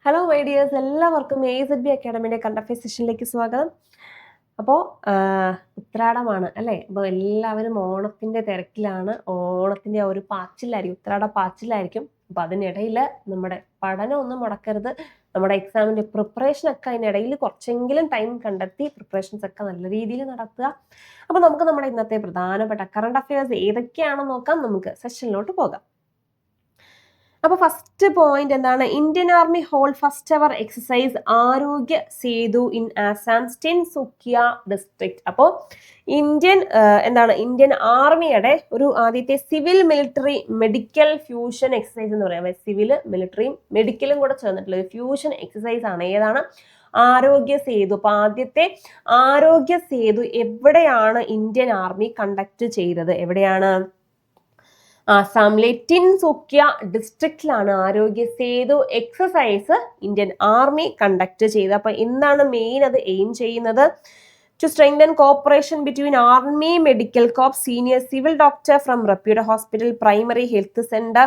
Hello my dears, എല്ലാവർക്കും AZB അക്കാഡമിയുടെ current affairs സെഷനിലേക്ക് സ്വാഗതം. അപ്പോൾ ഉത്രാടമാണ് അല്ലേ? അപ്പോൾ എല്ലാവരും ഓണത്തിൻ്റെ തിരക്കിലാണ്. ഓണത്തിൻ്റെ ആ ഒരു പാച്ചിലായിരിക്കും, ഉത്രാട പാച്ചിലായിരിക്കും. അപ്പോൾ അതിനിടയിൽ നമ്മുടെ പഠനം ഒന്നും മുടക്കരുത്. നമ്മുടെ എക്സാമിൻ്റെ പ്രിപ്പറേഷനൊക്കെ അതിനിടയിൽ കുറച്ചെങ്കിലും ടൈം കണ്ടെത്തി പ്രിപ്പറേഷൻസ് ഒക്കെ നല്ല രീതിയിൽ നടത്തുക. അപ്പോൾ നമുക്ക് നമ്മുടെ ഇന്നത്തെ പ്രധാനപ്പെട്ട കറണ്ട് അഫയേഴ്സ് ഏതൊക്കെയാണെന്ന് നോക്കാം. നമുക്ക് സെഷനിലോട്ട് പോകാം. അപ്പോൾ ഫസ്റ്റ് പോയിന്റ് എന്താണ്? ഇന്ത്യൻ ആർമി ഹോൾ ഫസ്റ്റ് അവർ എക്സസൈസ് ആരോഗ്യ സേതു ഇൻ ആസാം ടിൻസുക്കിയ ഡിസ്ട്രിക്ട്. അപ്പോൾ ഇന്ത്യൻ ആർമിയുടെ ഒരു ആദ്യത്തെ civil military medical fusion exercise എന്ന് പറയാം. സിവിൽ മിലിറ്ററിയും മെഡിക്കലും കൂടെ ചേർന്നിട്ടുള്ള ഒരു ഫ്യൂഷൻ എക്സസൈസ് ആണ്. ഏതാണ്? ആരോഗ്യ സേതു. അപ്പൊ ആദ്യത്തെ ആരോഗ്യ സേതു എവിടെയാണ് ഇന്ത്യൻ ആർമി കണ്ടക്ട് ചെയ്തത്? എവിടെയാണ്? ആസാമിലെ ടിൻസുക്കിയ ഡിസ്ട്രിക്റ്റിലാണ് Aarogya Setu exercise Indian army conduct ചെയ്തത്. അപ്പൊ എന്താണ് മെയിൻ അത് എയിം ചെയ്യുന്നത്? To strengthen cooperation between army medical corps, senior civil doctor from reputed hospital, primary health centre,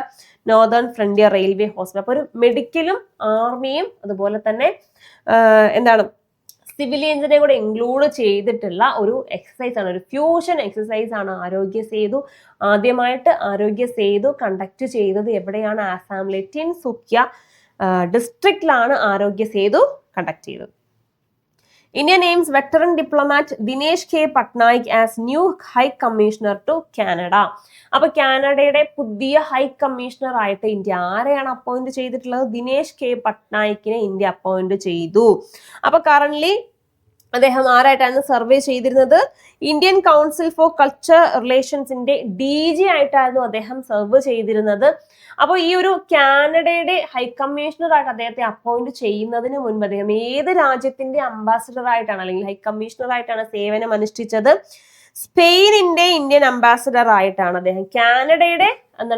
northern frontier railway hospital. അപ്പൊ ഒരു മെഡിക്കലും ആർമിയും അതുപോലെ തന്നെ സിവിലിയൻസിനെ കൂടെ ഇൻക്ലൂഡ് ചെയ്തിട്ടുള്ള ഒരു എക്സസൈസ് ആണ്, ഒരു ഫ്യൂഷൻ എക്സസൈസ് ആണ് ആരോഗ്യ സേതു. ആദ്യമായിട്ട് ആരോഗ്യ സേതു കണ്ടക്ട് ചെയ്തത് എവിടെയാണ്? ആസാമിലെ ടിൻസുക്കിയ ഡിസ്ട്രിക്റ്റിലാണ് ആരോഗ്യ സേതു കണ്ടക്ട് ചെയ്തത്. India names veteran diplomat Dinesh K Patnaik as new high commissioner to Canada. അപ്പൊ കാനഡയുടെ പുതിയ ഹൈ കമ്മീഷണർ ആയിട്ട് ഇന്ത്യ ആരെയാണ് അപ്പോയിന്റ് ചെയ്തിട്ടുള്ളത്? ദിനേശ് കെ പട്നായിക്കിനെ ഇന്ത്യ അപ്പോയിന്റ് ചെയ്തു. അപ്പൊ കറന്റ്ലി അദ്ദേഹം ആരായിട്ടാണ് സർവേ ചെയ്തിരുന്നത്? ഇന്ത്യൻ കൗൺസിൽ ഫോർ കൾച്ചർ റിലേഷൻസിന്റെ DG ആയിട്ടായിരുന്നു അദ്ദേഹം സർവ് ചെയ്തിരുന്നത്. അപ്പോൾ ഈ ഒരു കാനഡയുടെ ഹൈ കമ്മീഷണർ ആയിട്ട് അദ്ദേഹത്തെ അപ്പോയിന്റ് ചെയ്യുന്നതിന് മുൻപ് അദ്ദേഹം ഏത് രാജ്യത്തിന്റെ അംബാസിഡർ ആയിട്ടാണ് അല്ലെങ്കിൽ ഹൈ കമ്മീഷണർ ആയിട്ടാണ് സേവനം അനുഷ്ഠിച്ചത്? സ്പെയിനിന്റെ ഇന്ത്യൻ അംബാസിഡർ ആയിട്ടാണ് അദ്ദേഹം. കാനഡയുടെ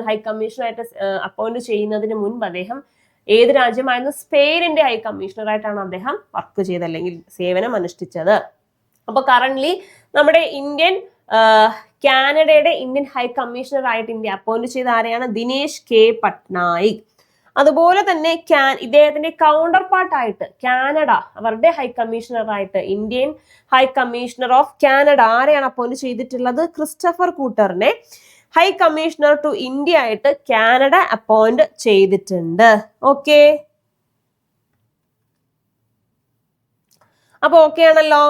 ഹൈ കമ്മീഷണർ ആയിട്ട് അപ്പോയിന്റ് ചെയ്യുന്നതിന് മുൻപ് അദ്ദേഹം ഏത് രാജ്യമായിരുന്നു? സ്പെയിനിന്റെ ഹൈ കമ്മീഷണർ ആയിട്ടാണ് അദ്ദേഹം വർക്ക് ചെയ്തത് അല്ലെങ്കിൽ സേവനം അനുഷ്ഠിച്ചത്. അപ്പൊ കറന്റ്ലി നമ്മുടെ കാനഡയുടെ ഇന്ത്യൻ ഹൈ കമ്മീഷണർ ആയിട്ട് ഇന്ത്യ അപ്പോയിന്റ് ചെയ്ത ആരെയാണ്? ദിനേശ് കെ പട്നായിക്. അതുപോലെ തന്നെ ഇദ്ദേഹത്തിന്റെ കൗണ്ടർ പാർട്ടായിട്ട് കാനഡ അവരുടെ ഹൈ കമ്മീഷണർ ആയിട്ട് Indian high commissioner of Canada ആരെയാണ് അപ്പോയിന്റ് ചെയ്തിട്ടുള്ളത്? ക്രിസ്റ്റഫർ കൂട്ടറിനെ ഹൈ കമ്മീഷണർ ടു ഇന്ത്യ ആയിട്ട് കാനഡ അപ്പോയിന്റ് ചെയ്തിട്ടുണ്ട്. ഓക്കെ, അപ്പൊ ഓക്കെ ആണല്ലോ.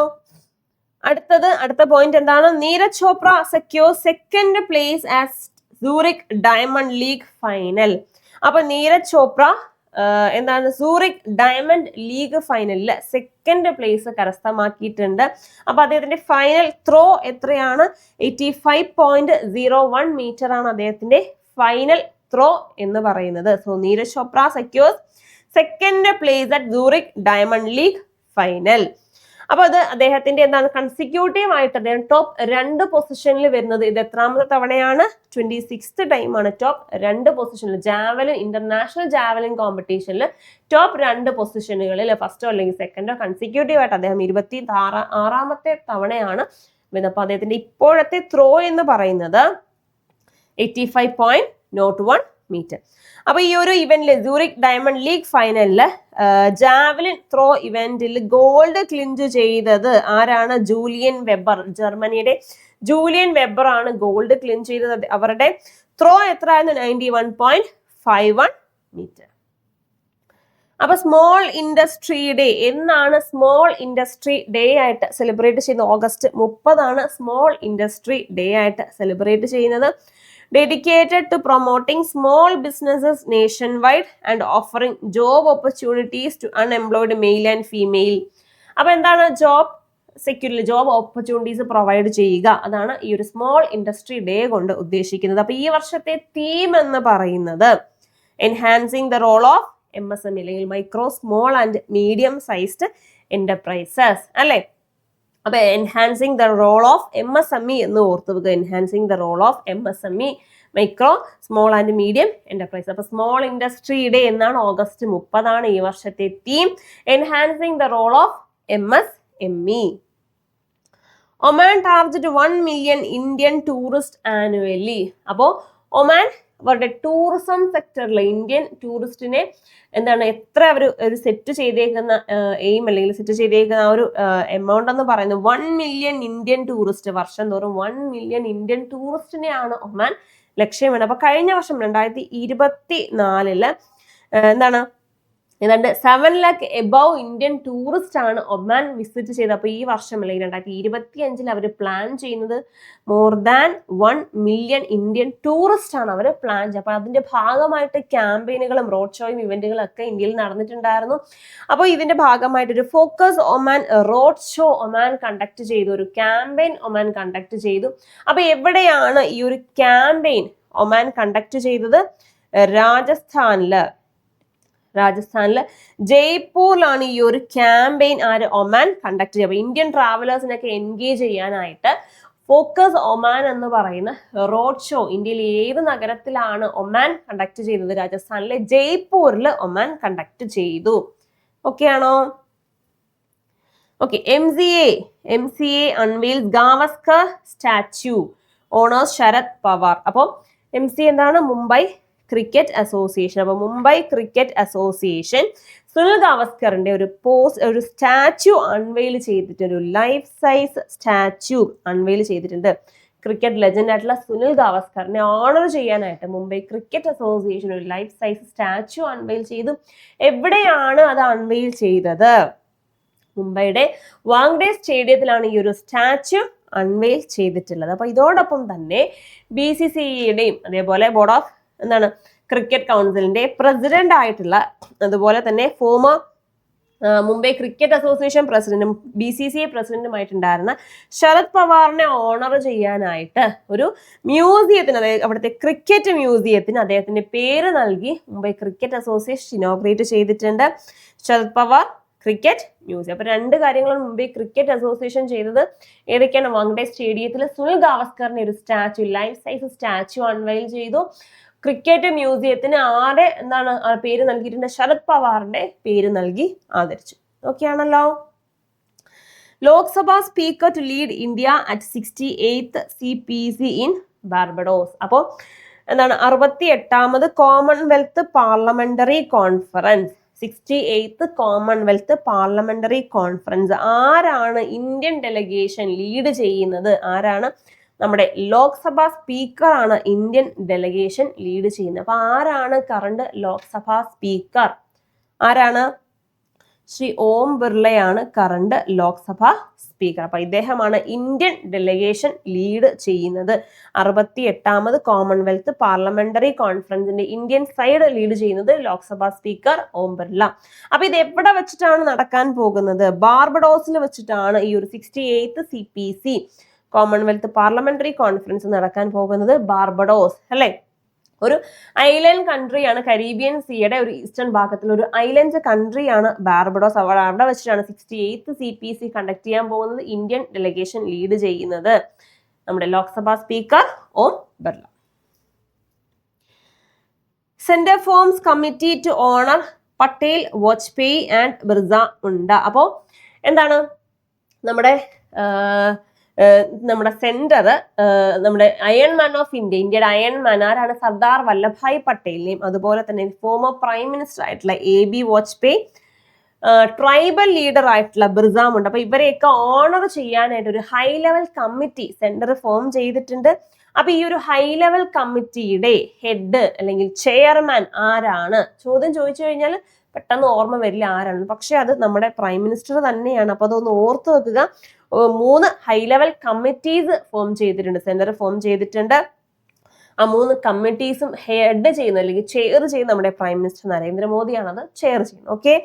അടുത്ത പോയിന്റ് എന്താണ്? Neeraj Chopra secure second place as Zurich Diamond League final. അപ്പൊ Neeraj Chopra Zurich Diamond League ഫൈനലിൽ സെക്കൻഡ് പ്ലേസ് കരസ്ഥമാക്കിയിട്ടുണ്ട്. അപ്പൊ അദ്ദേഹത്തിന്റെ ഫൈനൽ ത്രോ എത്രയാണ്? 85.01 മീറ്റർ ആണ് അദ്ദേഹത്തിന്റെ ഫൈനൽ ത്രോ എന്ന് പറയുന്നത്. So Neeraj Chopra secures second place at Zurich Diamond League final. അപ്പൊ അത് അദ്ദേഹത്തിന്റെ കൺസിക്യൂട്ടീവ് ആയിട്ട് അദ്ദേഹം ടോപ്പ് 2 പൊസിഷനിൽ വരുന്നത്. ഇത് എത്രാമത്തെ തവണയാണ്? 26th ടൈമാണ് ടോപ്പ് 2 പൊസിഷനിൽ ജാവലിൻ ഇന്റർനാഷണൽ ജാവലിൻ കോമ്പറ്റീഷനിൽ ടോപ്പ് 2 പൊസിഷനുകളിൽ ഫസ്റ്റോ അല്ലെങ്കിൽ സെക്കൻഡോ കൺസിക്യൂട്ടീവ് ആയിട്ട് അദ്ദേഹം 26ാമത്തെ തവണയാണ് വരുന്നത്. അപ്പൊ അദ്ദേഹത്തിന്റെ ഇപ്പോഴത്തെ ത്രോ എന്ന് പറയുന്നത് 85.01 മീറ്റർ. അപ്പൊ ഈ ഒരു ഇവന്റില് സൂറിക് ഡയമണ്ട് ലീഗ് ഫൈനലില് ജാവലിൻ ത്രോ ഇവന്റിൽ ഗോൾഡ് ക്ലിഞ്ച് ചെയ്തത് ആരാണ്? Julian Weber. ജർമ്മനിയുടെ ജൂലിയൻ വെബർ ആണ് ഗോൾഡ് ക്ലിഞ്ച് ചെയ്തത്. അവരുടെ ത്രോ എത്രയായിരുന്നു? 91.51 മീറ്റർ. അപ്പൊ സ്മോൾ ഇൻഡസ്ട്രി ഡേ എന്നാണ് സ്മോൾ ഇൻഡസ്ട്രി ഡേ ആയിട്ട് സെലിബ്രേറ്റ് ചെയ്യുന്നത്? ഓഗസ്റ്റ് 30 സ്മോൾ ഇൻഡസ്ട്രി ഡേ ആയിട്ട് സെലിബ്രേറ്റ് ചെയ്യുന്നത്. Dedicated to promoting small businesses nationwide and offering job opportunities to unemployed male and female. അപ്പൊ എന്താണ്? ജോബ് ഓപ്പർച്യൂണിറ്റീസ് പ്രൊവൈഡ് ചെയ്യുക. അതാണ് ഈ ഒരു സ്മോൾ ഇൻഡസ്ട്രി ഡേ കൊണ്ട് ഉദ്ദേശിക്കുന്നത്. അപ്പൊ ഈ വർഷത്തെ തീം എന്ന് പറയുന്നത് enhancing the role of MSME അല്ലെങ്കിൽ micro small and medium sized enterprises അല്ലെ. അപ്പൊ enhancing the role of MSME എന്ന് ഓർത്തു വെക്കുക. Enhancing the role of MSME micro small and medium enterprise. അപ്പൊ സ്മോൾ ഇൻഡസ്ട്രി ഡേ എന്നാണ്. ഓഗസ്റ്റ് 30 ഈ വർഷത്തെ theme. Enhancing the role of MSME. Oman target 1 million Indian tourist annually. അപ്പോ Oman അവരുടെ tourism സെക്ടറിൽ ഇന്ത്യൻ ടൂറിസ്റ്റിനെ എന്താണ് എത്ര അവർ ഒരു സെറ്റ് ചെയ്തേക്കുന്ന എയിം അല്ലെങ്കിൽ സെറ്റ് ചെയ്തേക്കുന്ന ആ ഒരു എമൗണ്ട് എന്ന് പറയുന്നത് 1 മില്യൺ ഇന്ത്യൻ ടൂറിസ്റ്റ്, വർഷം തോറും 1 മില്യൺ ഇന്ത്യൻ ടൂറിസ്റ്റിനെയാണ് ഒമാൻ ലക്ഷ്യമിടുന്നത്. അപ്പൊ കഴിഞ്ഞ വർഷം 2024 എന്താണ് ഏതാണ്ട് 7 lakh എബവ് ഇന്ത്യൻ ടൂറിസ്റ്റ് ആണ് ഒമാൻ വിസിറ്റ് ചെയ്തത്. അപ്പൊ ഈ വർഷം അല്ലെങ്കിൽ 2025 അവർ പ്ലാൻ ചെയ്യുന്നത് more than 1 million Indian tourist ആണ് അവർ പ്ലാൻ ചെയ്യുന്നത്. അപ്പൊ അതിന്റെ ഭാഗമായിട്ട് ക്യാമ്പയിനുകളും റോഡ് ഷോയും ഇവന്റുകളും ഒക്കെ ഇന്ത്യയിൽ നടന്നിട്ടുണ്ടായിരുന്നു. അപ്പോൾ ഇതിന്റെ ഭാഗമായിട്ട് ഒരു focus Oman road show Oman conduct ചെയ്തു, ഒരു ക്യാമ്പയിൻ ഒമാൻ കണ്ടക്ട് ചെയ്തു. അപ്പൊ എവിടെയാണ് ഈ ഒരു ക്യാമ്പയിൻ ഒമാൻ കണ്ടക്ട് ചെയ്തത്? രാജസ്ഥാനില് ജയ്പൂരിലാണ് ഈ ഒരു ക്യാമ്പയിൻ ഒമാൻ കണ്ടക്ട് ചെയ്യുക. ഇന്ത്യൻ ട്രാവലേഴ്സിനൊക്കെ എൻഗേജ് ചെയ്യാനായിട്ട് ഫോക്കസ് ഒമാൻ എന്ന് പറയുന്ന റോഡ് ഷോ ഇന്ത്യയിൽ ഏത് നഗരത്തിലാണ് ഒമാൻ കണ്ടക്ട് ചെയ്തത്? രാജസ്ഥാനിലെ ജയ്പൂരിൽ ഒമാൻ കണ്ടക്ട് ചെയ്തു. ഓക്കെ ആണോ? Okay. MCA unveils Gavaskar statue, honours Sharad Pawar. അപ്പോൾ MCA എന്താണ്? Mumbai cricket association. അപ്പൊ മുംബൈ ക്രിക്കറ്റ് അസോസിയേഷൻ സുനിൽ ഗാവസ്കറിന്റെ ഒരു സ്റ്റാച്യു അൺവെയിൽ ചെയ്തിട്ട്, ഒരു ലൈഫ് സൈസ് സ്റ്റാച്യു അൺവെയിൽ ചെയ്തിട്ടുണ്ട്. ക്രിക്കറ്റ് ലെജൻഡ് ആയിട്ടുള്ള സുനിൽ ഗാവസ്കറിനെ ഓണർ ചെയ്യാനായിട്ട് മുംബൈ ക്രിക്കറ്റ് അസോസിയേഷൻ ഒരു ലൈഫ് സൈസ് സ്റ്റാച്യു അൺവെയിൽ ചെയ്തു. എവിടെയാണ് അത് അൺവെയിൽ ചെയ്തത്? മുംബൈയുടെ വാങ്ഡെ സ്റ്റേഡിയത്തിലാണ് ഈ ഒരു സ്റ്റാച്യു അൺവെയിൽ ചെയ്തിട്ടുള്ളത്. അപ്പൊ ഇതോടൊപ്പം തന്നെ BCCIയുടെയും അതേപോലെ ബോർഡ് ഓഫ് ക്രിക്കറ്റ് കൗൺസിലിന്റെ പ്രസിഡന്റ് ആയിട്ടുള്ള, അതുപോലെ തന്നെ ഫോമർ മുംബൈ ക്രിക്കറ്റ് അസോസിയേഷൻ പ്രസിഡന്റും BCCI പ്രസിഡന്റുമായിട്ടുണ്ടായിരുന്ന ശരത് പവാറിനെ ഓണർ ചെയ്യാനായിട്ട് ഒരു മ്യൂസിയത്തിന്, അതായത് അവിടുത്തെ ക്രിക്കറ്റ് മ്യൂസിയത്തിന് അദ്ദേഹത്തിന്റെ പേര് നൽകി മുംബൈ ക്രിക്കറ്റ് അസോസിയേഷൻ ഇനോഗ്രേറ്റ് ചെയ്തിട്ടുണ്ട്. Sharad Pawar cricket museum. അപ്പൊ 2 കാര്യങ്ങളാണ് മുംബൈ ക്രിക്കറ്റ് അസോസിയേഷൻ ചെയ്തത്. ഏതൊക്കെയാണ്? വാങ്ഡെ സ്റ്റേഡിയത്തിൽ സുനിൽ ഗാവസ്കറിന്റെ ഒരു statue, life size statue unveil ചെയ്തു. ക്രിക്കറ്റ് മ്യൂസിയത്തിന് പേര് നൽകിയിട്ടുണ്ട്? ശരത് പവാറിന്റെ പേര് നൽകി ആദരിച്ചു. ഓക്കെ ആണല്ലോ? Lok Sabha speaker to lead India at 68th CPC in Barbados. അപ്പോൾ 68th Commonwealth parliamentary conference, 68th Commonwealth parliamentary conference ആരാണ് ഇന്ത്യൻ ഡെലഗേഷൻ ലീഡ് ചെയ്യുന്നത്? ആരാണ്? നമ്മുടെ ലോക്സഭാ സ്പീക്കർ ആണ് ഇന്ത്യൻ ഡെലഗേഷൻ ലീഡ് ചെയ്യുന്നത്. അപ്പൊ ആരാണ് കറണ്ട് ലോക്സഭാ സ്പീക്കർ? ആരാണ്? ശ്രീ ഓം ബിർളയാണ് കറണ്ട് ലോക്സഭാ സ്പീക്കർ. അപ്പൊ ഇദ്ദേഹമാണ് ഇന്ത്യൻ ഡെലഗേഷൻ ലീഡ് ചെയ്യുന്നത്. 68th Commonwealth parliamentary കോൺഫറൻസിന്റെ Indian side lead ചെയ്യുന്നത് ലോക്സഭാ സ്പീക്കർ ഓം ബിർള. അപ്പൊ ഇത് എവിടെ വെച്ചിട്ടാണ് നടക്കാൻ പോകുന്നത്? ബാർബഡോസിൽ വെച്ചിട്ടാണ് ഈ ഒരു 68th CPC Commonwealth parliamentary conference നടക്കാൻ പോകുന്നത്. ബാർബഡോസ് അല്ലെ, ഒരു ഐലൻഡ് കൺട്രിയാണ്. കരീബിയൻ സീയുടെ ഒരു ഈസ്റ്റേൺ ഭാഗത്തിൽ ഒരു ഐലൻഡ് കൺട്രിയാണ് ബാർബഡോസ്. അവിടെ വെച്ചിട്ടാണ് 68th CPC കണ്ടക്ട് ചെയ്യാൻ പോകുന്നത്. ഇന്ത്യൻ ഡെലഗേഷൻ ലീഡ് ചെയ്യുന്നത് നമ്മുടെ Lok Sabha speaker Om Birla. Centre forms committee to honour Patel, Vajpayee and Birsa Munda. അപ്പോ എന്താണ് നമ്മുടെ സെന്റർ, നമ്മുടെ അയൺ മാൻ ഓഫ് ഇന്ത്യ, ഇന്ത്യയുടെ അയൺ മാൻ ആരാണ്? സർദാർ വല്ലഭായ് പട്ടേലിനെയും അതുപോലെ തന്നെ ഫോമർ പ്രൈം മിനിസ്റ്റർ ആയിട്ടുള്ള AB വാജ്പേയി, ട്രൈബൽ ലീഡർ ആയിട്ടുള്ള ബിർസ മുണ്ട. അപ്പൊ ഇവരെയൊക്കെ ഓണർ ചെയ്യാനായിട്ട് ഒരു high level committee centre form ചെയ്തിട്ടുണ്ട്. അപ്പൊ ഈ ഒരു ഹൈ ലെവൽ കമ്മിറ്റിയുടെ ഹെഡ് അല്ലെങ്കിൽ ചെയർമാൻ ആരാണ്? ചോദ്യം ചോദിച്ചു കഴിഞ്ഞാൽ പെട്ടെന്ന് ഓർമ്മ വരില്ല ആരാണ്, പക്ഷെ അത് നമ്മുടെ പ്രൈം മിനിസ്റ്റർ തന്നെയാണ്. അപ്പൊ അതൊന്ന് ഓർത്ത് വെക്കുക. 3 ഹൈ ലെവൽ കമ്മിറ്റീസ് ഫോം ചെയ്തിട്ടുണ്ട്, സെന്റർ ഫോം ചെയ്തിട്ടുണ്ട്. ആ 3 കമ്മിറ്റീസും ഹെഡ് ചെയ്യുന്ന അല്ലെങ്കിൽ ചെയർ ചെയ്യുന്ന നമ്മുടെ പ്രൈം മിനിസ്റ്റർ നരേന്ദ്രമോദിയാണ് അത് ചെയർ ചെയ്യുന്നത്. Okay.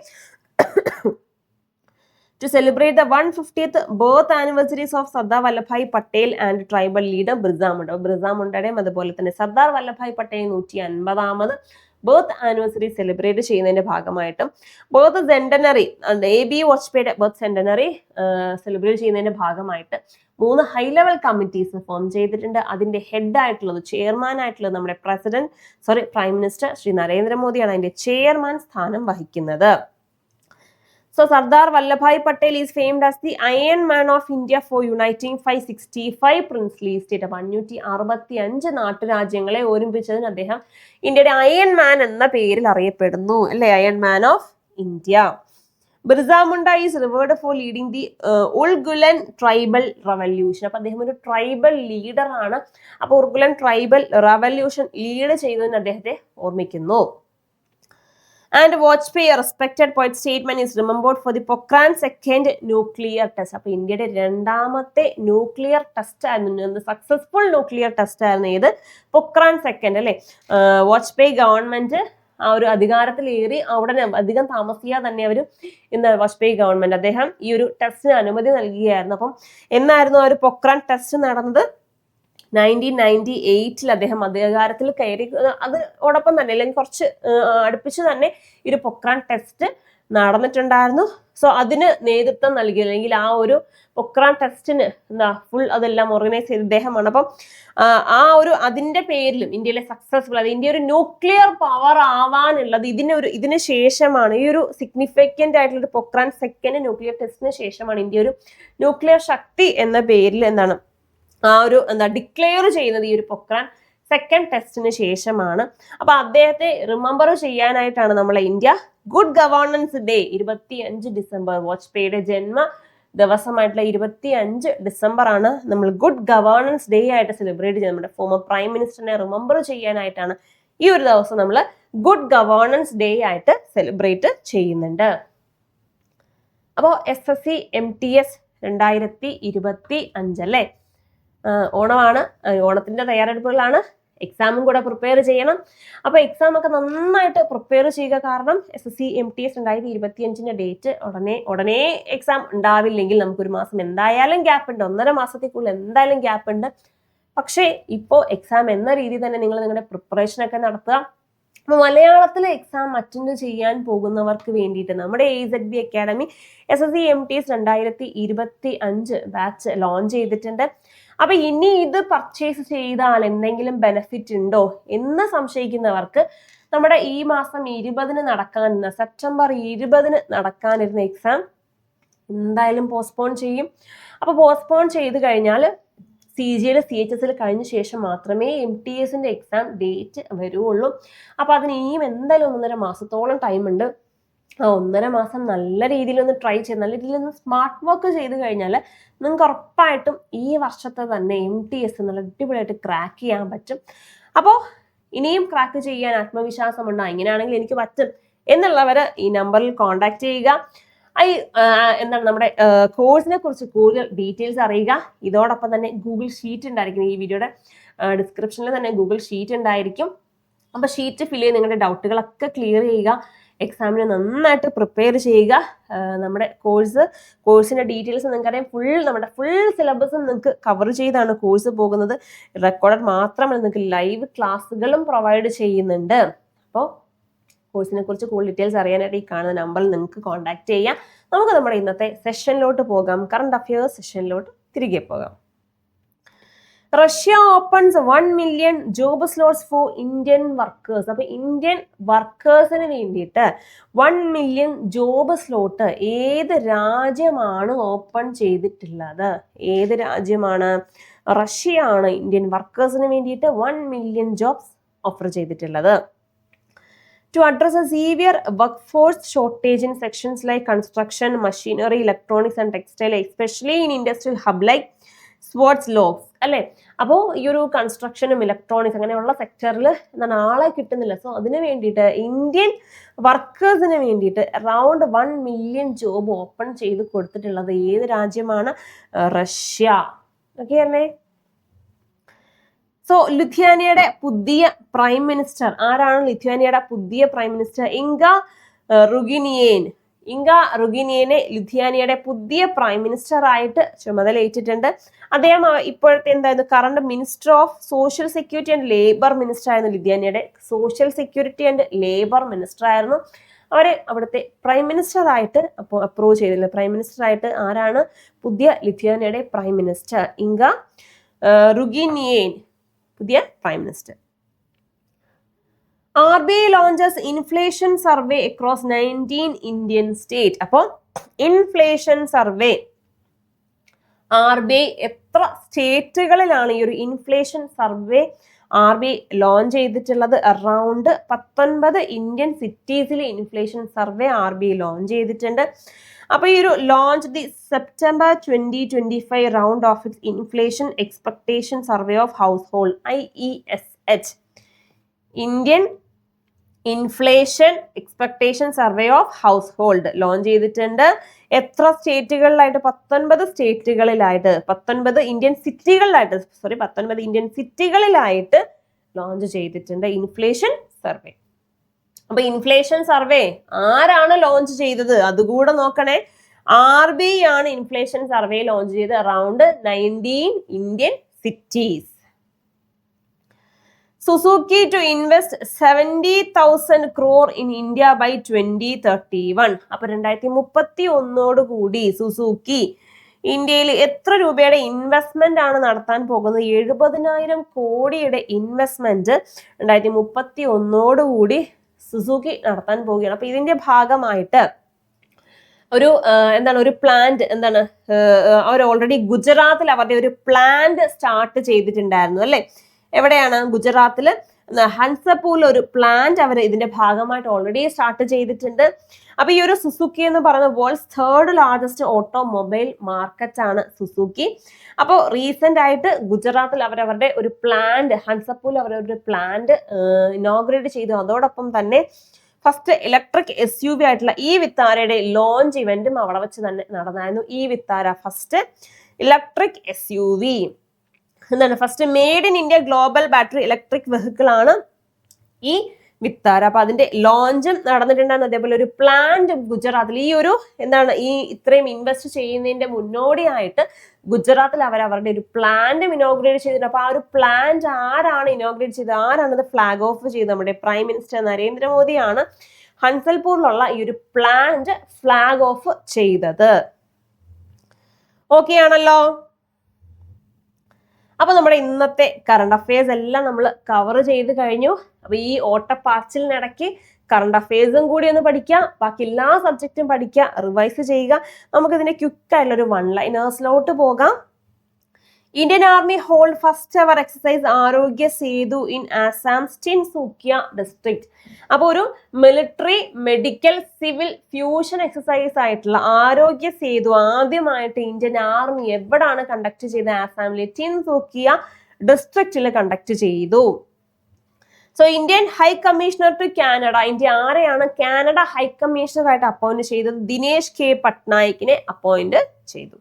To celebrate the 150th birth anniversaries of Sardar Vallabhai Patel and tribal leader Birsa Munda. Birsa Mundയുടെയും അതുപോലെ തന്നെ Sardar Vallabhbhai Patel 150th birth anniversary celebrate ചെയ്യുന്നതിന്റെ ഭാഗമായിട്ടും ബർത്ത് സെന്റനറി, AB വാജ്പേയിയുടെ ബർത്ത് സെന്റനറി സെലിബ്രേറ്റ് ചെയ്യുന്നതിന്റെ ഭാഗമായിട്ട് 3 ഹൈ ലെവൽ കമ്മിറ്റീസ് ഫോം ചെയ്തിട്ടുണ്ട്. അതിന്റെ head ആയിട്ടുള്ളത്, chairman ആയിട്ടുള്ളത് നമ്മുടെ പ്രൈം മിനിസ്റ്റർ ശ്രീ നരേന്ദ്രമോദിയാണ് അതിന്റെ ചെയർമാൻ സ്ഥാനം വഹിക്കുന്നത്. So Sardar Vallabhai Patel is famed as the Iron Man of India for uniting 565 princely state. അപ്പോൾ 565 നാട്ടുരാജ്യങ്ങളെ ഒരുമിപ്പിച്ചതിന് അദ്ദേഹം ഇന്ത്യയുടെ അയൺ മാൻ എന്ന പേരിൽ അറിയപ്പെടുന്നു അല്ലെ, iron man of India. Birsa Munda is revered for leading the Ulgulan tribal revolution. അപ്പൊ അദ്ദേഹം ഒരു ട്രൈബൽ ലീഡർ ആണ്. അപ്പൊ ഉൾഗുലൻ ട്രൈബൽ റവല്യൂഷൻ ലീഡ് ചെയ്തതിന് അദ്ദേഹത്തെ ഓർമ്മിക്കുന്നു. And Vajpayee, a respected poet statesman, is remembered for the Pokhran second nuclear test. അപ്പോൾ ഇന്ത്യയുടെ രണ്ടാമത്തെ ന്യൂക്ലിയർ ടെസ്റ്റ് ആയിരുന്നു, സക്സസ്ഫുൾ ന്യൂക്ലിയർ ടെസ്റ്റ് ആയിരുന്നു ഏത്, പൊക്രാൻ സെക്കൻഡ് അല്ലെ. വാജ്പേയി ഗവൺമെന്റ് ആ ഒരു അധികാരത്തിലേറി അവിടെ അധികം താമസിയാതെ തന്നെ അവർ വാജ്പേയി ഗവൺമെന്റ് അദ്ദേഹം ഈ ഒരു ടെസ്റ്റിന് അനുമതി നൽകുകയായിരുന്നു. അപ്പം എന്നായിരുന്നു ആ ഒരു പൊക്രാൻ ടെസ്റ്റ് നടന്നത്? 1998 അദ്ദേഹം അധികാരത്തിൽ കയറി. അതോടൊപ്പം തന്നെ അല്ലെങ്കിൽ കുറച്ച് അടുപ്പിച്ച് തന്നെ ഈ ഒരു പൊക്രാൻ ടെസ്റ്റ് നടന്നിട്ടുണ്ടായിരുന്നു. സോ അതിന് നേതൃത്വം നൽകി അല്ലെങ്കിൽ ആ ഒരു പൊക്രാൻ ടെസ്റ്റിന് ഫുൾ അതെല്ലാം ഓർഗനൈസ് ചെയ്ത ഇദ്ദേഹമാണ്. അപ്പം ആ ഒരു അതിന്റെ പേരിലും ഇന്ത്യയിലെ സക്സസ്ഫുൾ, അത് ഇന്ത്യ ഒരു ന്യൂക്ലിയർ പവർ ആവാനുള്ളത് ഇതിന് ശേഷമാണ്. ഈ ഒരു സിഗ്നിഫിക്കന്റ് ആയിട്ടുള്ള ഒരു പൊക്രാൻ സെക്കൻഡ് ന്യൂക്ലിയർ ടെസ്റ്റിന് ശേഷമാണ് ഇന്ത്യ ഒരു ന്യൂക്ലിയർ ശക്തി എന്ന പേരിൽ ആ ഒരു ഡിക്ലെയർ ചെയ്യുന്നത് ഈ ഒരു പൊക്രാൻ സെക്കൻഡ് ടെസ്റ്റിന് ശേഷമാണ്. അപ്പൊ അദ്ദേഹത്തെ റിമെമ്പർ ചെയ്യാനായിട്ടാണ് നമ്മളെ India good governance day 25 December, വാജ്പേയിയുടെ ജന്മ ദിവസമായിട്ടുള്ള 25 ഡിസംബർ ആണ് നമ്മൾ ഗുഡ് ഗവേണൻസ് ഡേ ആയിട്ട് സെലിബ്രേറ്റ് ചെയ്യുന്നത്. നമ്മുടെ ഫോമർ പ്രൈം മിനിസ്റ്ററിനെ റിമെമ്പർ ചെയ്യാനായിട്ടാണ് ഈ ഒരു ദിവസം നമ്മൾ ഗുഡ് ഗവേണൻസ് ഡേ ആയിട്ട് സെലിബ്രേറ്റ് ചെയ്യുന്നുണ്ട്. അപ്പോൾ SSC MTS 2025 അല്ലേ, ഓണമാണ്. ഓണത്തിന്റെ തയ്യാറെടുപ്പുകളാണ്. എക്സാമും കൂടെ പ്രിപ്പയർ ചെയ്യണം. അപ്പൊ എക്സാം ഒക്കെ നന്നായിട്ട് പ്രിപ്പയർ ചെയ്യുക. കാരണം SSC MTS 2025 ഡേറ്റ് ഉടനെ എക്സാം ഉണ്ടാവില്ലെങ്കിൽ നമുക്കൊരു മാസം എന്തായാലും ഗ്യാപ്പ് ഉണ്ട്, 1.5 മാസത്തേക്കുള്ളിൽ എന്തായാലും ഗ്യാപ്പ് ഉണ്ട്. പക്ഷേ ഇപ്പോൾ എക്സാം എന്ന രീതിയിൽ തന്നെ നിങ്ങൾ നിങ്ങളുടെ പ്രിപ്പറേഷൻ ഒക്കെ നടത്തുക. അപ്പൊ മലയാളത്തിലെ എക്സാം അറ്റൻഡ് ചെയ്യാൻ പോകുന്നവർക്ക് വേണ്ടിയിട്ട് നമ്മുടെ AZB academy SSC MTS 2025 batch launch ചെയ്തിട്ടുണ്ട്. അപ്പൊ ഇനി ഇത് പർച്ചേസ് ചെയ്താൽ എന്തെങ്കിലും ബെനിഫിറ്റ് ഉണ്ടോ എന്ന് സംശയിക്കുന്നവർക്ക് നമ്മുടെ ഈ മാസം 20-ന് നടക്കാനിരുന്ന സെപ്റ്റംബർ 20-ന് നടക്കാനിരുന്ന എക്സാം എന്തായാലും പോസ്റ്റ്പോൺ ചെയ്യും. അപ്പൊ പോസ്റ്റ്പോൺ ചെയ്ത് കഴിഞ്ഞാൽ CGL CHS കഴിഞ്ഞ ശേഷം മാത്രമേ MTSന്റെ എക്സാം ഡേറ്റ് വരുള്ളൂ. അപ്പൊ അതിന് ഇനിയും എന്തായാലും 1.5 മാസത്തോളം ടൈം ഉണ്ട്. ആ 1.5 മാസം നല്ല രീതിയിലൊന്ന് ട്രൈ ചെയ്ത് നല്ല രീതിയിലൊന്ന് സ്മാർട്ട് വർക്ക് ചെയ്ത് കഴിഞ്ഞാൽ നിങ്ങൾക്ക് ഉറപ്പായിട്ടും ഈ വർഷത്തെ തന്നെ MTS നല്ല അടിപൊളിയായിട്ട് ക്രാക്ക് ചെയ്യാൻ പറ്റും. അപ്പോൾ ഇനിയും ക്രാക്ക് ചെയ്യാൻ ആത്മവിശ്വാസമുണ്ടോ, ഇങ്ങനെയാണെങ്കിൽ എനിക്ക് പറ്റും എന്നുള്ളവർ ഈ നമ്പറിൽ കോൺടാക്ട് ചെയ്യുക. എന്താണ് നമ്മുടെ കോഴ്സിനെ കുറിച്ച് കൂടുതൽ ഡീറ്റെയിൽസ് അറിയുക. ഇതോടൊപ്പം തന്നെ ഗൂഗിൾ ഷീറ്റ് ഉണ്ടായിരിക്കും, ഈ വീഡിയോയുടെ ഡിസ്ക്രിപ്ഷനിൽ തന്നെ ഗൂഗിൾ ഷീറ്റ് ഉണ്ടായിരിക്കും. അപ്പോൾ ഷീറ്റ് ഫില്ല് ചെയ്ത് നിങ്ങളുടെ ഡൗട്ടുകളൊക്കെ ക്ലിയർ ചെയ്യുക. എക്സാമിന് നന്നായിട്ട് പ്രിപ്പയർ ചെയ്യുക. നമ്മുടെ കോഴ്സിന്റെ ഡീറ്റെയിൽസ് നിങ്ങൾക്കറിയാം, നമ്മുടെ ഫുൾ സിലബസ് നിങ്ങൾക്ക് കവർ ചെയ്താണ് കോഴ്സ് പോകുന്നത്. റെക്കോർഡഡ് മാത്രമല്ല, നിങ്ങൾക്ക് ലൈവ് ക്ലാസ്സുകളും പ്രൊവൈഡ് ചെയ്യുന്നുണ്ട്. അപ്പോൾ കോഴ്സിനെ കുറിച്ച് കൂടുതൽ ഡീറ്റെയിൽസ് അറിയാനായിട്ട് ഈ കാണുന്ന നമ്പറിൽ നിങ്ങൾക്ക് കോൺടാക്ട് ചെയ്യാം. നമുക്ക് നമ്മുടെ ഇന്നത്തെ സെഷനിലോട്ട് പോകാം. കറണ്ട് അഫയേഴ്സ് സെഷനിലോട്ട് തിരികെ പോകാം. Russia opens 1 million job slots for Indian workers. അപ്പൊ ഇന്ത്യൻ വർക്കേഴ്സിന് വേണ്ടിയിട്ട് 1 million ജോബ് സ്ലോട്ട് ഏത് രാജ്യമാണ് ഓപ്പൺ ചെയ്തിട്ടുള്ളത്? ഏത് രാജ്യമാണ്? റഷ്യയാണ് ഇന്ത്യൻ വർക്കേഴ്സിന് വേണ്ടിയിട്ട് 1 million ജോബ്സ് ഓഫർ ചെയ്തിട്ടുള്ളത്. To address a severe workforce shortage in sections like construction, machinery, electronics and textile, especially in industrial hub like sports locks അല്ലേ. അപ്പോൾ ഈ ഒരു കൺസ്ട്രക്ഷനും ഇലക്ട്രോണിക്സ് അങ്ങനെയുള്ള സെക്ടറിൽ എന്താണ് ആളെ കിട്ടുന്നില്ല. സോ അതിന് വേണ്ടിയിട്ട് ഇന്ത്യൻ വർക്കേഴ്സിന് വേണ്ടിയിട്ട് അറൗണ്ട് 1 million ജോബ് ഓപ്പൺ ചെയ്ത് കൊടുത്തിട്ടുള്ളത് ഏത് രാജ്യമാണ്? റഷ്യ. ഓക്കെ അല്ലേ. സോ ലിത്വാനിയയുടെ പുതിയ പ്രൈം മിനിസ്റ്റർ ആരാണ്? ലിത്വാനിയയുടെ പുതിയ പ്രൈം മിനിസ്റ്റർ ഇങ്ക റുഗിനിയനെ ലിത്വാനിയയുടെ പുതിയ പ്രൈം മിനിസ്റ്റർ ആയിട്ട് ചുമതലയേറ്റിട്ടുണ്ട്. അദ്ദേഹം ഇപ്പോഴത്തെ എന്തായിരുന്നു current minister of social security and labour minister ആയിരുന്നു. ലിത്വാനിയയുടെ social security and labour minister ആയിരുന്നു. അവരെ അവിടുത്തെ പ്രൈം മിനിസ്റ്റർ ആയിട്ട് അപ്പോൾ അപ്രൂവ് ചെയ്തില്ല. പ്രൈം മിനിസ്റ്റർ ആയിട്ട് ആരാണ്? പുതിയ ലിത്വാനിയയുടെ പ്രൈം മിനിസ്റ്റർ ഇങ്ക റുഗിനിയൻ, പുതിയ prime minister. RBI launches inflation survey across 19 Indian states. അപ്പോൾ ഇൻഫ്ലേഷൻ സർവേ RBI എത്ര സ്റ്റേറ്റുകളിലാണ് ഈ ഒരു ഇൻഫ്ലേഷൻ സർവേ RBI ലോഞ്ച് ചെയ്തിട്ടുള്ളത്? അറൌണ്ട് 19 ഇന്ത്യൻ സിറ്റീസിൽ ഇൻഫ്ലേഷൻ സർവേ RBI ലോഞ്ച് ചെയ്തിട്ടുണ്ട്. അപ്പോൾ ഈ ഒരു launch the September 2025 round of its inflation expectation survey of household IESH Indian inflation expectation survey of household launch ചെയ്തിട്ടുണ്ട്. എത്ര സ്റ്റേറ്റുകളിലായിട്ട്? 19 സ്റ്റേറ്റുകളിലായിട്ട്, 19 ഇന്ത്യൻ സിറ്റികളിലായിട്ട് ലോഞ്ച് ചെയ്തിട്ടുണ്ട് ഇൻഫ്ലേഷൻ സർവേ. അപ്പൊ ഇൻഫ്ലേഷൻ സർവേ ആരാണ് ലോഞ്ച് ചെയ്തത് അതുകൂടെ നോക്കണേ. RBI ആണ് ഇൻഫ്ലേഷൻ സർവേ ലോഞ്ച് ചെയ്തത് around 19 Indian cities. Suzuki to invest 70,000 crore in India by 2031. അപ്പൊ 2031 കൂടി സുസുക്കി ഇന്ത്യയിൽ എത്ര രൂപയുടെ ഇൻവെസ്റ്റ്മെന്റ് ആണ് നടത്താൻ പോകുന്നത്? 70,000 കോടിയുടെ ഇൻവെസ്റ്റ്മെന്റ് 2031 കൂടി സുസുക്കി നടത്താൻ പോവുകയാണ്. അപ്പൊ ഇതിന്റെ ഭാഗമായിട്ട് ഒരു ഒരു പ്ലാന്റ് അവർ ഓൾറെഡി ഗുജറാത്തിൽ അവരുടെ ഒരു പ്ലാന്റ് സ്റ്റാർട്ട് ചെയ്തിട്ടുണ്ടായിരുന്നു അല്ലെ? എവിടെയാണ്? ഗുജറാത്തില് ഹൻസപൂരിൽ ഒരു പ്ലാന്റ് അവർ ഇതിന്റെ ഭാഗമായിട്ട് ഓൾറെഡി സ്റ്റാർട്ട് ചെയ്തിട്ടുണ്ട്. അപ്പൊ ഈ ഒരു സുസുക്കി എന്ന് പറയുന്ന world's 3rd largest automobile market ആണ് സുസുക്കി. അപ്പോൾ റീസെന്റ് ആയിട്ട് ഗുജറാത്തിൽ അവരവരുടെ ഒരു പ്ലാന്റ്, ഹൻസപൂരിൽ അവരവരുടെ പ്ലാന്റ് ഇനോഗ്രേറ്റ് ചെയ്തു. അതോടൊപ്പം തന്നെ ഫസ്റ്റ് ഇലക്ട്രിക് SUV ആയിട്ടുള്ള ഈ വിത്താരയുടെ ലോഞ്ച് ഇവന്റും അവിടെ വെച്ച് തന്നെ നടന്നായിരുന്നു. ഈ Vitara first electric SUV first made in India global battery electric vehicle ആണ് ഈ വിത്താര. അപ്പൊ അതിന്റെ ലോഞ്ചും നടന്നിട്ടുണ്ടായിരുന്നു. അതേപോലെ ഒരു പ്ലാന്റ് ഗുജറാത്തിൽ ഈ ഒരു ഈ ഇത്രയും ഇൻവെസ്റ്റ് ചെയ്യുന്നതിന്റെ മുന്നോടിയായിട്ട് ഗുജറാത്തിൽ അവരുടെ ഒരു പ്ലാന്റ് ഇനോഗ്രേറ്റ് ചെയ്തിട്ടുണ്ട്. അപ്പൊ ആ ഒരു പ്ലാന്റ് ആരാണ് ഇനോഗ്രേറ്റ് ചെയ്തത്? ആരാണ് ഇത് ഫ്ലാഗ് ഓഫ് ചെയ്തത്? നമ്മുടെ പ്രൈം മിനിസ്റ്റർ നരേന്ദ്രമോദിയാണ് ഹൻസൽപൂരിലുള്ള ഈ ഒരു പ്ലാന്റ് ഫ്ലാഗ് ഓഫ് ചെയ്തത്. ഓക്കെ ആണല്ലോ? അപ്പൊ നമ്മുടെ ഇന്നത്തെ കറണ്ട് അഫയേഴ്സ് എല്ലാം നമ്മൾ കവർ ചെയ്ത് കഴിഞ്ഞു. അപ്പൊ ഈ ഓട്ടപ്പാച്ചിലിനിടയ്ക്ക് കറണ്ട് അഫയേഴ്സും കൂടി ഒന്ന് പഠിക്കുക, ബാക്കി എല്ലാ സബ്ജക്റ്റും പഠിക്കുക, റിവൈസ് ചെയ്യുക. നമുക്കിതിന്റെ ക്വിക്കായിട്ടുള്ളൊരു 1-linersലോട്ട് പോകാം. Indian army hold first ever exercise ആരോഗ്യ സേതു ഇൻ ആസാംസ് ടിൻസുക്കിയ ഡിസ്ട്രിക്ട്. അപ്പോൾ ഒരു military medical civil fusion exercise ആയിട്ടുള്ള ആരോഗ്യ സേതു ആദ്യമായിട്ട് ഇന്ത്യൻ ആർമി എവിടാണ് കണ്ടക്ട് ചെയ്തത്? ആസാമിലെ ടിൻസുക്കിയ ഡിസ്ട്രിക്റ്റിൽ കണ്ടക്ട് ചെയ്തു. So Indian high commissioner to Canada, India ആരെയാണ് കാനഡ ഹൈ കമ്മീഷണർ ആയിട്ട് അപ്പോയിന്റ് ചെയ്തത്? ദിനേശ് K. പട്നായിക്കിനെ അപ്പോയിന്റ് ചെയ്തു.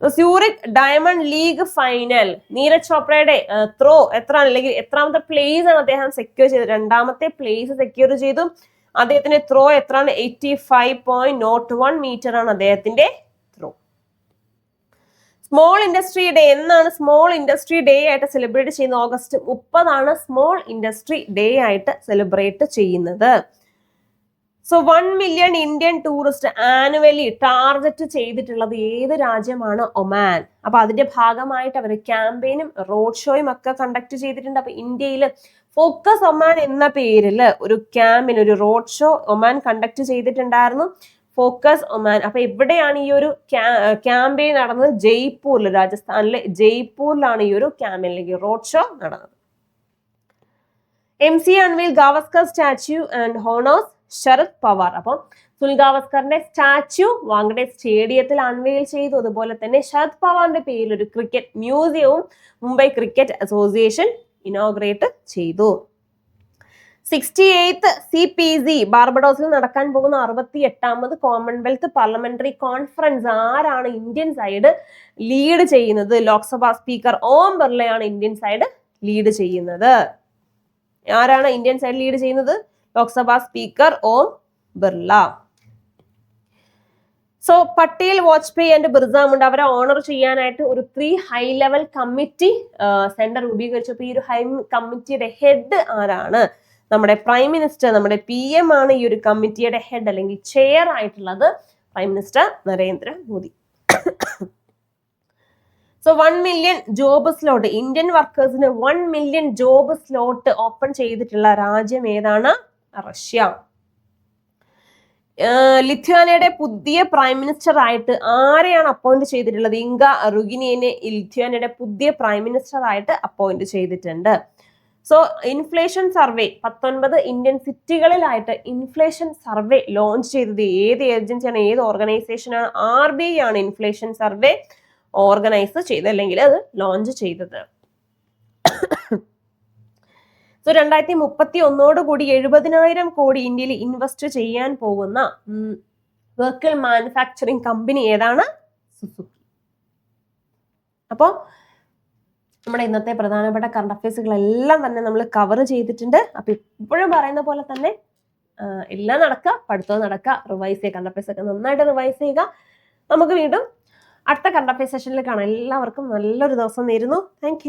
Zurich Diamond League final Neeraj ചോപ്രയുടെ ത്രോ അല്ലെങ്കിൽ എത്രാമത്തെ പ്ലേസ് ആണ് അദ്ദേഹം സെക്യൂർ ചെയ്തത്? 2ാമത്തെ പ്ലേസ് സെക്യൂർ ചെയ്തു. അദ്ദേഹത്തിന്റെ ത്രോ എത്രയാണ്? 85.01 മീറ്റർ ആണ് അദ്ദേഹത്തിന്റെ ത്രോ. സ്മോൾ ഇൻഡസ്ട്രി ഡേ എന്നാണ് സ്മോൾ ഇൻഡസ്ട്രി ഡേ ആയിട്ട് സെലിബ്രേറ്റ് ചെയ്യുന്നത്? ഓഗസ്റ്റ് 30 സ്മോൾ ഇൻഡസ്ട്രി ഡേ ആയിട്ട് സെലിബ്രേറ്റ് ചെയ്യുന്നത്. So 1 million Indian tourist annually target ചെയ്തിട്ടുള്ളത് ഏത് രാജ്യമാണ്? ഒമാൻ. അപ്പൊ അതിന്റെ ഭാഗമായിട്ട് അവർ ക്യാമ്പയിനും റോഡ് ഷോയും ഒക്കെ കണ്ടക്ട് ചെയ്തിട്ടുണ്ട്. അപ്പൊ ഇന്ത്യയിൽ ഫോക്കസ് ഒമാൻ എന്ന പേരിൽ ഒരു ക്യാമ്പയിൻ, ഒരു റോഡ് ഷോ ഒമാൻ കണ്ടക്ട് ചെയ്തിട്ടുണ്ടായിരുന്നു. Focus Oman. അപ്പൊ എവിടെയാണ് ഈ ഒരു ക്യാമ്പയിൻ നടന്നത്? ജയ്പൂരിൽ, രാജസ്ഥാനിലെ ജയ്പൂരിലാണ് ഈ ഒരു ക്യാമ്പയിൻ അല്ലെങ്കിൽ റോഡ് ഷോ നടന്നത്. MC unveil Gavaskar statue and honours Sharad Pawar. അപ്പം സുൽഗാവസ്കറിന്റെ സ്റ്റാച്യു വാങ്കഡെ സ്റ്റേഡിയത്തിൽ അൺവെയിൽ ചെയ്തു. അതുപോലെ തന്നെ ശരത് പവാറിന്റെ പേരിൽ ഒരു ക്രിക്കറ്റ് മ്യൂസിയവും മുംബൈ ക്രിക്കറ്റ് അസോസിയേഷൻ ഇനോഗ്രേറ്റ് ചെയ്തു. 68th CPC ബാർബഡോസിൽ നടക്കാൻ പോകുന്ന 68ാമത് കോമൺവെൽത്ത് പാർലമെന്ററി കോൺഫറൻസ് ആരാണ് ഇന്ത്യൻ സൈഡ് ലീഡ് ചെയ്യുന്നത്? ലോക്സഭാ സ്പീക്കർ ഓം ബിർളയാണ് ഇന്ത്യൻ സൈഡ് ലീഡ് ചെയ്യുന്നത്. ആരാണ് ഇന്ത്യൻ സൈഡ് ലീഡ് ചെയ്യുന്നത്? Lok Sabha speaker Om Birla. So Patel, Vajpayee and Birsa Munda അവരെ ഓണർ ചെയ്യാനായിട്ട് ഒരു 3 ഹൈ ലെവൽ കമ്മിറ്റി സെന്റർ രൂപീകരിച്ചപ്പോൾ ഈ ഒരു ഹൈ കമ്മിറ്റിയുടെ ഹെഡ് ആരാണ്? നമ്മുടെ പ്രൈം മിനിസ്റ്റർ, നമ്മുടെ PM ആണ് ഈ ഒരു കമ്മിറ്റിയുടെ ഹെഡ് അല്ലെങ്കിൽ ചെയർ ആയിട്ടുള്ളത് prime minister Narendra Modi. So 1 million job slot Indian വർക്കേഴ്സിന് 1 മില്യൺ ജോബ് സ്ലോട്ട് ഓപ്പൺ ചെയ്തിട്ടുള്ള രാജ്യം ഏതാണ്? റഷ്യ. ലിത്വാനിയയുടെ പുതിയ പ്രൈം മിനിസ്റ്റർ ആയിട്ട് ആരെയാണ് അപ്പോയിന്റ് ചെയ്തിട്ടുള്ളത്? ഇങ്ക റുഗിനിയനെ ലിത്വാനിയയുടെ പുതിയ പ്രൈം മിനിസ്റ്റർ ആയിട്ട് അപ്പോയിന്റ് ചെയ്തിട്ടുണ്ട്. സോ ഇൻഫ്ലേഷൻ സർവേ 19 ഇന്ത്യൻ സിറ്റികളിലായിട്ട് ഇൻഫ്ലേഷൻ സർവേ ലോഞ്ച് ചെയ്തത് ഏത് ഏജൻസിയാണ്, ഏത് ഓർഗനൈസേഷനാണ്? RBI ആണ് ഇൻഫ്ലേഷൻ സർവേ ഓർഗനൈസ് ചെയ്തത്, അല്ലെങ്കിൽ അത് ലോഞ്ച് ചെയ്തത്. സോ 2031 കൂടി 70,000 കോടി ഇന്ത്യയിൽ ഇൻവെസ്റ്റ് ചെയ്യാൻ പോകുന്ന വെഹിക്കിൾ മാനുഫാക്ചറിങ് കമ്പനി ഏതാണ്? സുസുക്കി. അപ്പോൾ നമ്മുടെ ഇന്നത്തെ പ്രധാനപ്പെട്ട കറണ്ട് അഫയേഴ്സുകളെല്ലാം തന്നെ നമ്മൾ കവർ ചെയ്തിട്ടുണ്ട്. അപ്പൊ ഇപ്പോഴും പറയുന്ന പോലെ തന്നെ എല്ലാം നടക്കുക, പഠിത്തവും നടക്കുക, റിവൈസ് ചെയ്യുക, കറണ്ട് അഫയേഴ്സ് ഒക്കെ നന്നായിട്ട് റിവൈസ് ചെയ്യുക. നമുക്ക് വീണ്ടും അടുത്ത കറണ്ട് അഫയേഴ്സ് സെഷനിൽ കാണാം. എല്ലാവർക്കും നല്ലൊരു ദിവസം നേരുന്നു. താങ്ക്